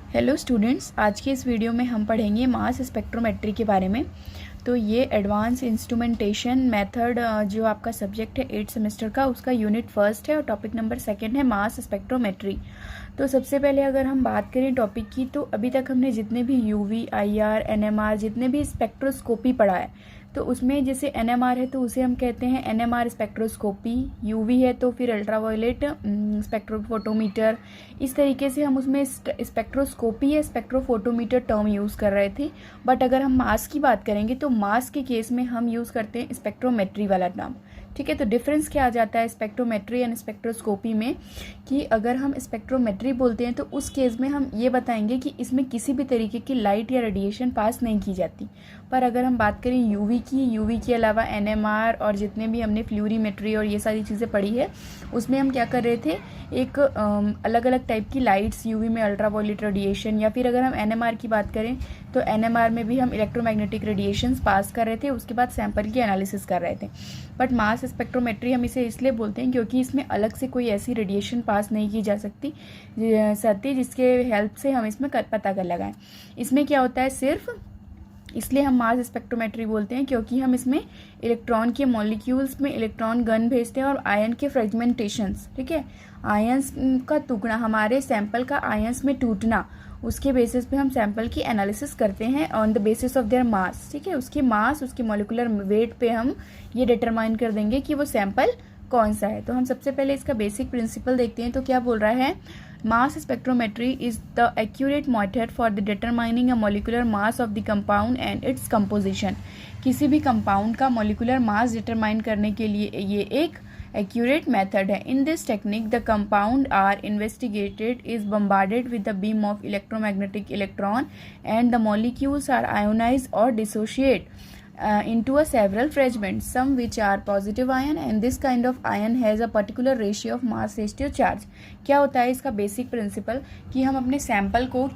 Hello students, आज के इस वीडियो में हम पढ़ेंगे मास स्पेक्ट्रोमेट्री के बारे में। तो ये एडवांस इंस्ट्रूमेंटेशन मेथड जो आपका सब्जेक्ट है 8th सेमेस्टर का, उसका यूनिट फर्स्ट है और टॉपिक नंबर 2 है मास स्पेक्ट्रोमेट्री। तो सबसे पहले अगर हम बात करें टॉपिक की, तो अभी तक हमने जितने भी यूवी, आईआर, एनएमआर, जितने भी स्पेक्ट्रोस्कोपी पढ़ा है, तो उसमें जैसे एनएमआर है तो उसे हम कहते हैं एनएमआर स्पेक्ट्रोस्कोपी, यूवी है तो फिर अल्ट्रावायलेट स्पेक्ट्रोफोटोमीटर। इस तरीके से हम उसमें स्पेक्ट्रोस्कोपी या स्पेक्ट्रोफोटोमीटर टर्म यूज़ कर रहे थे। बट अगर हम मास की बात करेंगे तो मास के केस में हम यूज़ करते हैं स्पेक्ट्रोमेट्री वाला टर्म। ठीक है, तो डिफरेंस क्या आ जाता है स्पेक्ट्रोमेट्री एंड स्पेक्ट्रोस्कोपी में, कि अगर हम स्पेक्ट्रोमेट्री बोलते हैं तो उस केस में हम ये बताएंगे कि इसमें किसी भी तरीके की लाइट या रेडिएशन पास नहीं की जाती। पर अगर हम बात करें यूवी के अलावा एनएमआर और जितने भी हमने फ्लूरीमेट्री और ये सारी चीज़ें पढ़ी है, उसमें हम क्या कर रहे थे, एक अलग अलग टाइप की लाइट्स, यूवी में अल्ट्रावायलेट रेडिएशन, या फिर अगर हम एनएमआर की बात करें तो एनएमआर में भी हम इलेक्ट्रोमैग्नेटिक रेडिएशंस पास कर रहे थे, उसके बाद सैंपल की एनालिसिस कर रहे थे। बट मास स्पेक्ट्रोमेट्री हम इसे इसलिए बोलते हैं क्योंकि इसमें अलग से कोई ऐसी रेडिएशन पास नहीं की जा सकती जिसके हेल्प से हम इसमें पता कर लगाएं। इसमें क्या होता है, सिर्फ इसलिए हम मास स्पेक्ट्रोमेट्री बोलते हैं क्योंकि हम इसमें इलेक्ट्रॉन के मॉलिक्यूल्स में इलेक्ट्रॉन गन भेजते हैं और आयन के फ्रेगमेंटेशंस, ठीक है, आयंस का टुकड़ा, हमारे सैंपल का आयंस में टूटना, उसके बेसिस पे हम सैंपल की एनालिसिस करते हैं on the basis of their mass. ठीक है, उसके मास, उसके मॉलिक्यूलर वेट पे हम ये डिटरमाइन कर देंगे कि वो सैंपल कौन सा है। तो हम सबसे पहले इसका बेसिक प्रिंसिपल देखते हैं। तो क्या बोल रहा है, mass spectrometry is the accurate method for the determining a molecular mass of the compound and its composition. किसी भी कंपाउंड का मॉलिक्यूलर मास डिटरमाइन करने के लिए ये एक एक्यूरेट मेथड है। In this technique the compound are investigated is bombarded with the beam of electromagnetic electron and the molecules are ionize और dissociate into a several fragments, some which are positive ion, and this kind of ion has a particular ratio of mass ratio charge। क्या होता है इसका basic principle, कि हम अपने sample को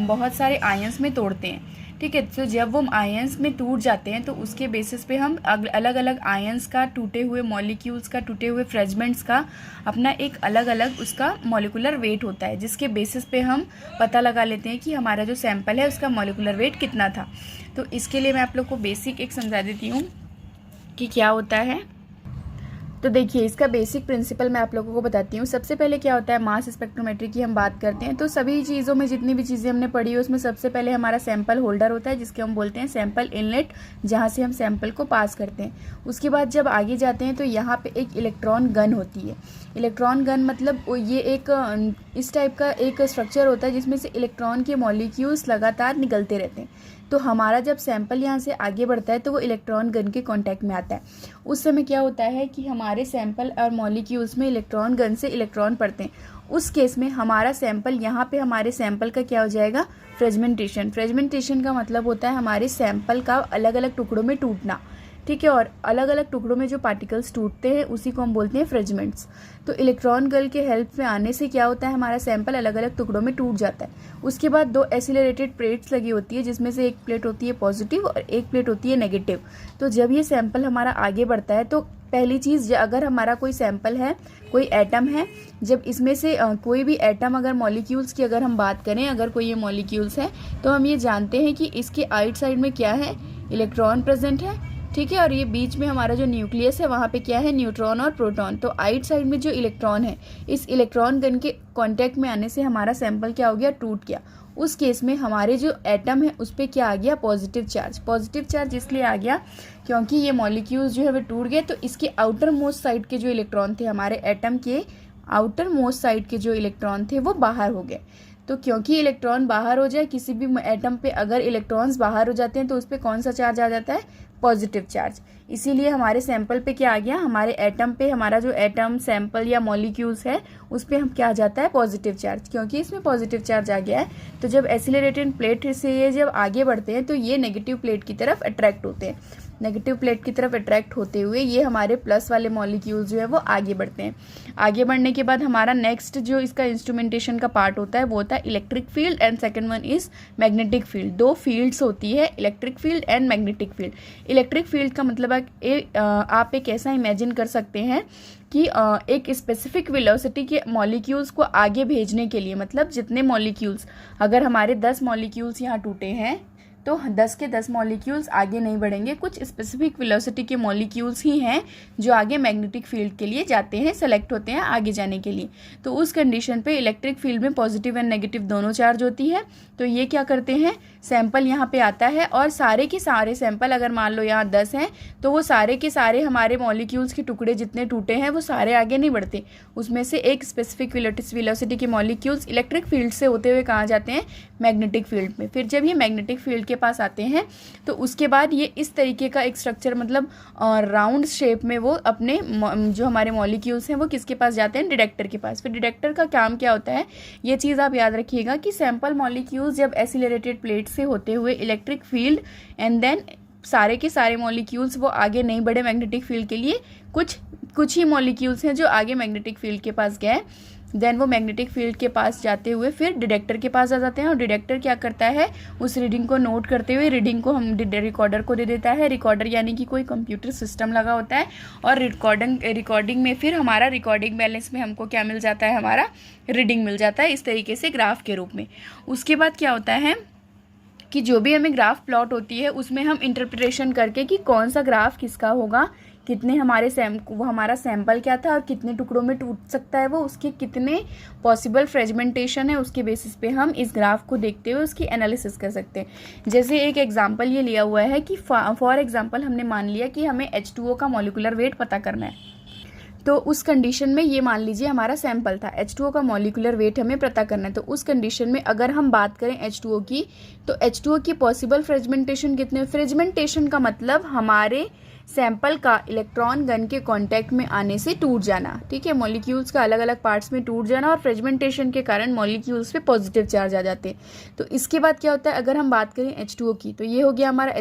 बहुत सारे आयंस में तोड़ते हैं। ठीक है, तो जब वो आयंस में टूट जाते हैं तो उसके बेसिस पे हम अलग अलग आयंस का, टूटे हुए मॉलिक्यूल्स का, टूटे हुए फ्रेगमेंट्स का अपना एक अलग अलग उसका मॉलिक्यूलर वेट होता है, जिसके बेसिस पे हम पता लगा लेते हैं कि हमारा जो सैंपल है उसका मॉलिक्यूलर वेट कितना था। तो इसके लिए मैं आप लोग को बेसिक एक समझा देती हूँ कि क्या होता है। तो देखिए, इसका बेसिक प्रिंसिपल मैं आप लोगों को बताती हूँ। सबसे पहले क्या होता है, मास स्पेक्ट्रोमेट्री की हम बात करते हैं तो सभी चीज़ों में, जितनी भी चीज़ें हमने पढ़ी है उसमें सबसे पहले हमारा सैंपल होल्डर होता है, जिसके हम बोलते हैं सैंपल इनलेट, जहाँ से हम सैंपल को पास करते हैं। उसके बाद जब आगे जाते हैं तो यहाँ पे एक इलेक्ट्रॉन गन होती है। इलेक्ट्रॉन गन मतलब ये एक इस टाइप का एक स्ट्रक्चर होता है जिसमें से इलेक्ट्रॉन के मॉलिक्यूल्स लगातार निकलते रहते हैं। तो हमारा जब सैंपल यहाँ से आगे बढ़ता है तो वो इलेक्ट्रॉन गन के कांटेक्ट में आता है। उस समय क्या होता है कि हमारे सैंपल और मॉलिक्यूल्स में इलेक्ट्रॉन गन से इलेक्ट्रॉन पड़ते हैं। उस केस में हमारा सैंपल, यहाँ पे हमारे सैंपल का क्या हो जाएगा, फ्रेगमेंटेशन। फ्रेगमेंटेशन का मतलब होता है हमारे सैंपल का अलग अलग टुकड़ों में टूटना। ठीक है, और अलग अलग टुकड़ों में जो पार्टिकल्स टूटते हैं उसी को हम बोलते हैं फ्रेगमेंट्स। तो इलेक्ट्रॉन गन के हेल्प में आने से क्या होता है, हमारा सैंपल अलग अलग टुकड़ों में टूट जाता है। उसके बाद दो एसिलरेटेड प्लेट्स लगी होती है, जिसमें से एक प्लेट होती है पॉजिटिव और एक प्लेट होती है नेगेटिव। तो जब ये सैंपल हमारा आगे बढ़ता है तो पहली चीज़, अगर हमारा कोई सैंपल है, कोई एटम है, जब इसमें से कोई भी एटम, अगर मॉलिक्यूल्स की अगर हम बात करें, अगर कोई ये मॉलिक्यूल्स है तो हम ये जानते हैं कि इसके आइट साइड में क्या है, इलेक्ट्रॉन प्रेजेंट है। ठीक है, और ये बीच में हमारा जो न्यूक्लियस है वहाँ पे क्या है, न्यूट्रॉन और प्रोटॉन। तो आइट साइड में जो इलेक्ट्रॉन है, इस इलेक्ट्रॉन गन के कांटेक्ट में आने से हमारा सैंपल क्या हो गया, टूट गया। उस केस में हमारे जो एटम है उस पर क्या आ गया, पॉजिटिव चार्ज। पॉजिटिव चार्ज इसलिए आ गया क्योंकि ये मॉलिक्यूल्स जो है वो टूट गए, तो इसके आउटर मोस्ट साइड के जो इलेक्ट्रॉन थे, हमारे एटम के आउटर मोस्ट साइड के जो इलेक्ट्रॉन थे वो बाहर हो गए। तो क्योंकि इलेक्ट्रॉन बाहर हो जाए, किसी भी एटम पे अगर इलेक्ट्रॉन्स बाहर हो जाते हैं तो उस पर कौन सा चार्ज आ जाता है, पॉजिटिव चार्ज। इसीलिए हमारे सैंपल पे क्या आ गया, हमारे एटम पे, हमारा जो एटम सैंपल या मॉलिक्यूल्स है उस पर हम क्या आ जाता है, पॉजिटिव चार्ज। क्योंकि इसमें पॉजिटिव चार्ज आ गया है तो जब एसिलरेटेड प्लेट से ये जब आगे बढ़ते हैं तो ये नेगेटिव प्लेट की तरफ अट्रैक्ट होते हैं। नेगेटिव प्लेट की तरफ अट्रैक्ट होते हुए ये हमारे प्लस वाले मॉलिक्यूल जो है वो आगे बढ़ते हैं। आगे बढ़ने के बाद हमारा नेक्स्ट जो इसका इंस्ट्रूमेंटेशन का पार्ट होता है वो होता है electric field and second one is magnetic field. दो फील्ड्स होती है, electric field and magnetic field. Electric field का मतलब आप एक ऐसा इमेजिन कर सकते हैं कि एक स्पेसिफिक वेलोसिटी के मॉलिक्यूल्स को आगे भेजने के लिए, मतलब जितने मॉलिक्यूल्स, अगर हमारे 10 मॉलिक्यूल्स यहाँ टूटे हैं तो 10 के 10 मॉलिक्यूल्स आगे नहीं बढ़ेंगे, कुछ स्पेसिफिक वेलोसिटी के मॉलिक्यूल्स ही हैं जो आगे मैग्नेटिक फील्ड के लिए जाते हैं, सेलेक्ट होते हैं आगे जाने के लिए। तो उस कंडीशन पे इलेक्ट्रिक फील्ड में पॉजिटिव एंड नेगेटिव दोनों चार्ज होती है। तो ये क्या करते हैं, सैंपल यहाँ पे आता है और सारे के सारे सैंपल, अगर मान लो यहाँ 10 हैं तो वो सारे के सारे हमारे मॉलिक्यूल्स के टुकड़े जितने टूटे हैं वो सारे आगे नहीं बढ़ते, उसमें से एक स्पेसिफिक वेलोसिटी के मॉलिक्यूल्स इलेक्ट्रिक फील्ड से होते हुए कहाँ जाते हैं, मैग्नेटिक फील्ड में। फिर जब ये मैग्नेटिक फील्ड के पास आते हैं तो उसके बाद ये इस तरीके का एक स्ट्रक्चर, मतलब राउंड शेप में वो अपने जो हमारे मॉलिक्यूल्स हैं वो किसके पास जाते हैं, डिटेक्टर के पास। फिर डिटेक्टर का काम क्या होता है, ये चीज़ आप याद रखिएगा कि सैंपल मॉलिक्यूल्स जब एसिलरेटेड प्लेट से होते हुए इलेक्ट्रिक फील्ड एंड देन सारे के सारे मॉलिक्यूल्स वो आगे नहीं बढ़े मैग्नेटिक फील्ड के लिए, कुछ ही मॉलिक्यूल्स हैं जो आगे मैग्नेटिक फील्ड के पास गए, देन वो मैग्नेटिक फील्ड के पास जाते हुए फिर डिटेक्टर के पास आ जाते हैं। और डिटेक्टर क्या करता है, उस रीडिंग को नोट करते हुए रीडिंग को हम रिकॉर्डर को दे देता है। रिकॉर्डर यानी कि कोई कंप्यूटर सिस्टम लगा होता है और रिकॉर्डिंग में फिर हमारा रिकॉर्डिंग बैलेंस में हमको क्या मिल जाता है, हमारा रीडिंग मिल जाता है इस तरीके से ग्राफ के रूप में। उसके बाद क्या होता है कि जो भी हमें ग्राफ प्लॉट होती है उसमें हम इंटरप्रिटेशन करके कि कौन सा ग्राफ किसका होगा, कितने वो हमारा सैंपल क्या था और कितने टुकड़ों में टूट सकता है वो, उसके कितने पॉसिबल फ्रेगमेंटेशन है, उसके बेसिस पे हम इस ग्राफ को देखते हुए उसकी एनालिसिस कर सकते हैं। जैसे एक एग्जांपल ये लिया हुआ है कि फॉर एग्जांपल हमने मान लिया कि हमें H2O का मॉलिक्यूलर वेट पता करना है। तो उस कंडीशन में ये मान लीजिए हमारा सैंपल था, H2O का मॉलिक्यूलर वेट हमें पता करना है। तो उस कंडीशन में अगर हम बात करें H2O की, तो H2O की पॉसिबल फ्रेगमेंटेशन कितने, फ्रेगमेंटेशन का मतलब हमारे सैंपल का इलेक्ट्रॉन गन के कांटेक्ट में आने से टूट जाना, ठीक है, मॉलिक्यूल्स का अलग अलग पार्ट्स में टूट जाना और फ्रेगमेंटेशन के कारण मॉलिक्यूल्स पे पॉजिटिव चार्ज आ जाते हैं। तो इसके बाद क्या होता है, अगर हम बात करें H2O की, तो ये हो गया हमारा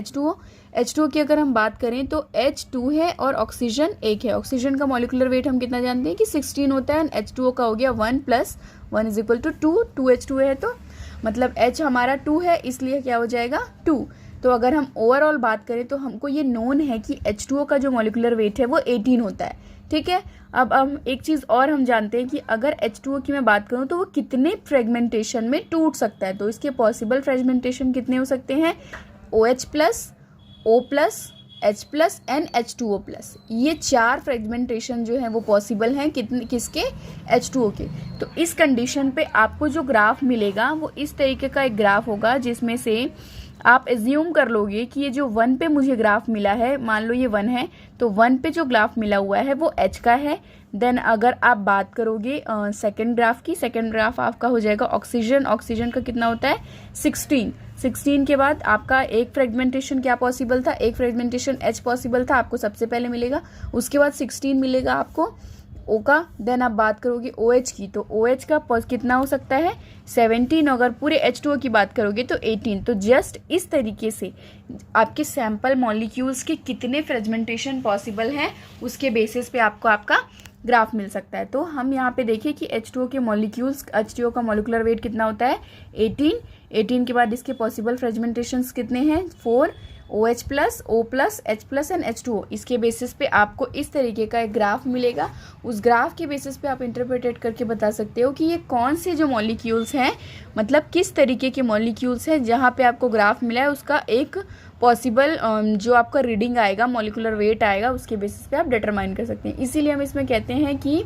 H2O की अगर हम बात करें तो H2 है और ऑक्सीजन 1 है। ऑक्सीजन का मॉलिक्यूलर वेट हम कितना जानते हैं कि 16 होता है, H2O का हो गया 1 + 1 = 2, 2H2 है तो मतलब H हमारा 2 है, इसलिए क्या हो जाएगा 2। तो अगर हम ओवरऑल बात करें तो हमको ये नोन है कि H2O का जो मॉलिक्यूलर वेट है वो 18 होता है, ठीक है। अब हम एक चीज़ और हम जानते हैं कि अगर H2O की मैं बात करूँ तो वो कितने फ्रेगमेंटेशन में टूट सकता है। तो इसके पॉसिबल फ्रेगमेंटेशन कितने हो सकते हैं, OH+, O+, H+ and H2O+, ये 4 फ्रेगमेंटेशन जो है वो पॉसिबल हैं, किसके, H2O के। तो इस कंडीशन पे आपको जो ग्राफ मिलेगा वो इस तरीके का एक ग्राफ होगा जिसमें से आप एज्यूम कर लोगे कि ये जो 1 पे मुझे ग्राफ मिला है, मान लो ये 1 है, तो 1 पे जो ग्राफ मिला हुआ है वो H का है। देन अगर आप बात करोगे सेकेंड ग्राफ की, सेकेंड ग्राफ आपका हो जाएगा ऑक्सीजन का कितना होता है 16 के बाद आपका एक फ्रेगमेंटेशन क्या पॉसिबल था, एक फ्रेगमेंटेशन H पॉसिबल था, आपको सबसे पहले मिलेगा। उसके बाद 16 मिलेगा आपको O का। देन आप बात करोगे OH की, तो OH का कितना हो सकता है 17, अगर पूरे H2O की बात करोगे तो 18। तो जस्ट इस तरीके से आपके सैंपल मॉलिक्यूल्स के कितने फ्रेगमेंटेशन पॉसिबल हैं उसके बेसिस पे आपको आपका ग्राफ मिल सकता है। तो हम यहाँ पे देखिए कि H2O के मॉलिक्यूल्स, H2O का मॉलिक्यूलर वेट कितना होता है 18 के बाद इसके पॉसिबल फ्रेगमेंटेशंस कितने हैं 4, OH+, O+, H+ and H2O। इसके बेसिस पे आपको इस तरीके का एक ग्राफ मिलेगा। उस ग्राफ के बेसिस पे आप इंटरप्रेटेट करके बता सकते हो कि ये कौन से जो मॉलिक्यूल्स हैं, मतलब किस तरीके के मॉलिक्यूल्स हैं जहाँ पे आपको ग्राफ मिला है, उसका एक पॉसिबल जो आपका रीडिंग आएगा, मॉलिक्यूलर वेट आएगा, उसके बेसिस पे आप डिटरमाइन कर सकते हैं। इसीलिए हम इसमें कहते हैं कि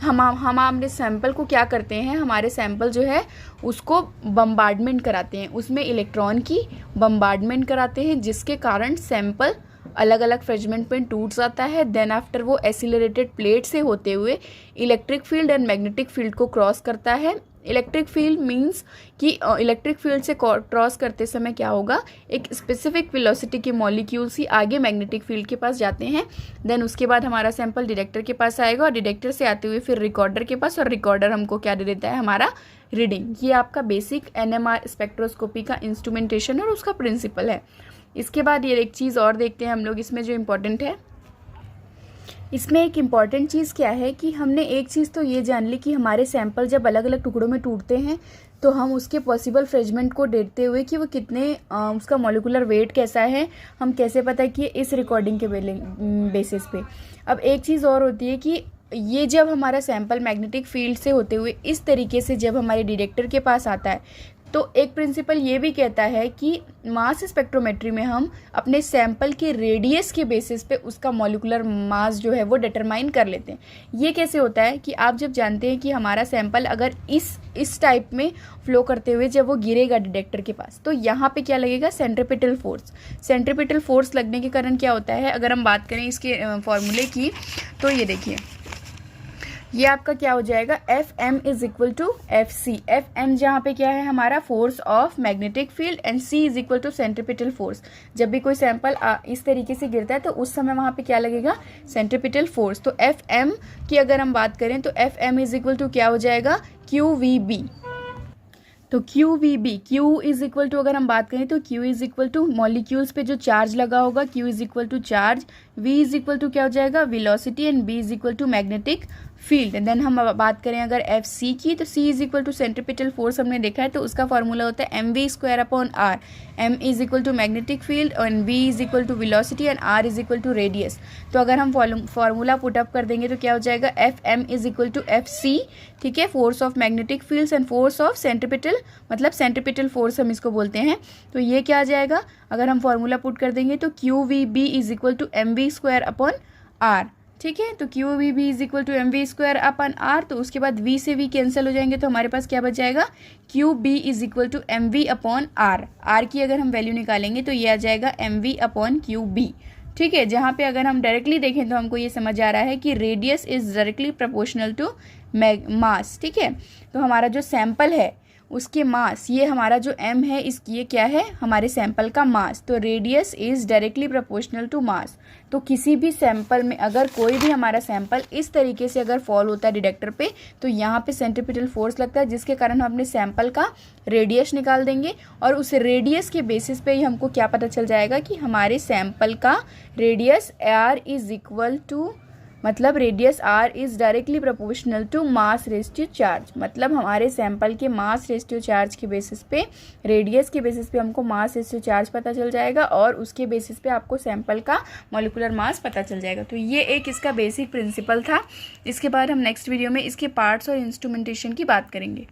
हम अपने सैंपल को क्या करते हैं, हमारे सैंपल जो है उसको बम्बार्डमेंट कराते हैं, उसमें इलेक्ट्रॉन की बम्बार्डमेंट कराते हैं जिसके कारण सैंपल अलग अलग फ्रेगमेंट में टूट जाता है। देन आफ्टर वो एसिलरेटेड प्लेट से होते हुए electric field and magnetic field को क्रॉस करता है। इलेक्ट्रिक फील्ड मीन्स कि इलेक्ट्रिक फील्ड से क्रॉस करते समय क्या होगा, एक स्पेसिफिक वेलोसिटी के मॉलिक्यूल्स ही आगे मैग्नेटिक फील्ड के पास जाते हैं। देन उसके बाद हमारा सैंपल डिटेक्टर के पास आएगा और डिटेक्टर से आते हुए फिर रिकॉर्डर के पास, और रिकॉर्डर हमको क्या दे देता है, हमारा रीडिंग। ये आपका बेसिक NMR स्पेक्ट्रोस्कोपी का इंस्ट्रूमेंटेशन और उसका प्रिंसिपल है। इसके बाद ये एक चीज़ और देखते हैं हम लोग इसमें जो इम्पोर्टेंट है। इसमें एक इम्पॉर्टेंट चीज़ क्या है कि हमने एक चीज़ तो ये जान ली कि हमारे सैंपल जब अलग अलग टुकड़ों में टूटते हैं तो हम उसके पॉसिबल फ्रेगमेंट को देखते हुए कि वो कितने उसका मॉलिक्यूलर वेट कैसा है हम कैसे पता कि इस रिकॉर्डिंग के बेसिस पे। अब एक चीज़ और होती है कि ये जब हमारा सैंपल मैग्नेटिक फील्ड से होते हुए इस तरीके से जब हमारे डिटेक्टर के पास आता है तो एक प्रिंसिपल ये भी कहता है कि मास स्पेक्ट्रोमेट्री में हम अपने सैंपल के रेडियस के बेसिस पे उसका मॉलिक्यूलर मास जो है वो डिटरमाइन कर लेते हैं। ये कैसे होता है कि आप जब जानते हैं कि हमारा सैंपल अगर इस टाइप में फ्लो करते हुए जब वो गिरेगा डिटेक्टर के पास तो यहाँ पे क्या लगेगा, सेंट्रीपिटल फोर्स। सेंट्रीपिटल फोर्स लगने के कारण क्या होता है, अगर हम बात करें इसके फॉर्मूले की तो ये देखिए, ये आपका क्या हो जाएगा, F M is equal to F C. F M जहाँ पे क्या है हमारा force of magnetic field and C is equal to centripetal force. जब भी कोई सैंपल इस तरीके से गिरता है तो उस समय वहाँ पे क्या लगेगा, सेंट्रीपिटल फोर्स। तो एफ एम की अगर हम बात करें तो F M is equal to क्या हो जाएगा, क्यू वी बी। तो Q V B, Q is equal to अगर हम बात करें तो Q is equal to molecules पे जो चार्ज लगा होगा, Q is equal to charge, V is equal to क्या हो जाएगा, velocity, and B is equal to magnetic field. Then हम बात करें अगर एफ सी की तो c is equal to centripetal force हमने देखा है तो उसका फॉर्मूला होता है m we square upon r. M is equal to magnetic field and v is equal to velocity and r is equal to radius. तो अगर हम फॉर्मूला पुटअप कर देंगे तो क्या हो जाएगा, F M is equal to F C, ठीक है, force of magnetic fields and force of centripetal, मतलब सेंट्रीपिटल फोर्स हम इसको बोलते हैं। तो ये क्या आ जाएगा, अगर हम फॉर्मूला पुट कर देंगे तो Q V B is equal to M we square upon R, ठीक है। तो Q V B is equal to M we square upon R, तो उसके बाद वी से वी कैंसिल हो जाएंगे तो हमारे पास क्या बच जाएगा, Q B is equal to M V upon R. R की अगर हम वैल्यू निकालेंगे तो ये आ जाएगा M V upon Q B, ठीक है। जहाँ पे अगर हम डायरेक्टली देखें तो हमको ये समझ आ रहा है कि radius is directly proportional to mass, ठीक है। तो हमारा जो सैंपल है उसके मास, ये हमारा जो m है ये क्या है, हमारे सैंपल का मास। तो radius is directly proportional to mass. तो किसी भी सैंपल में अगर कोई भी हमारा सैंपल इस तरीके से अगर फॉल होता है डिटेक्टर पे तो यहाँ पे सेंट्रीपिटल फोर्स लगता है जिसके कारण हम अपने सैंपल का रेडियस निकाल देंगे और उस रेडियस के बेसिस पे ही हमको क्या पता चल जाएगा कि हमारे सैंपल का radius r is equal to, मतलब radius r is directly proportional to mass ratio charge. मतलब हमारे सैंपल के मास रेस्टियो चार्ज के बेसिस पे, रेडियस के बेसिस पे हमको मास रेस्टियो चार्ज पता चल जाएगा और उसके बेसिस पे आपको सैंपल का मॉलिक्यूलर मास पता चल जाएगा। तो ये एक इसका बेसिक प्रिंसिपल था। इसके बाद हम नेक्स्ट वीडियो में इसके पार्ट्स और इंस्ट्रूमेंटेशन की बात करेंगे।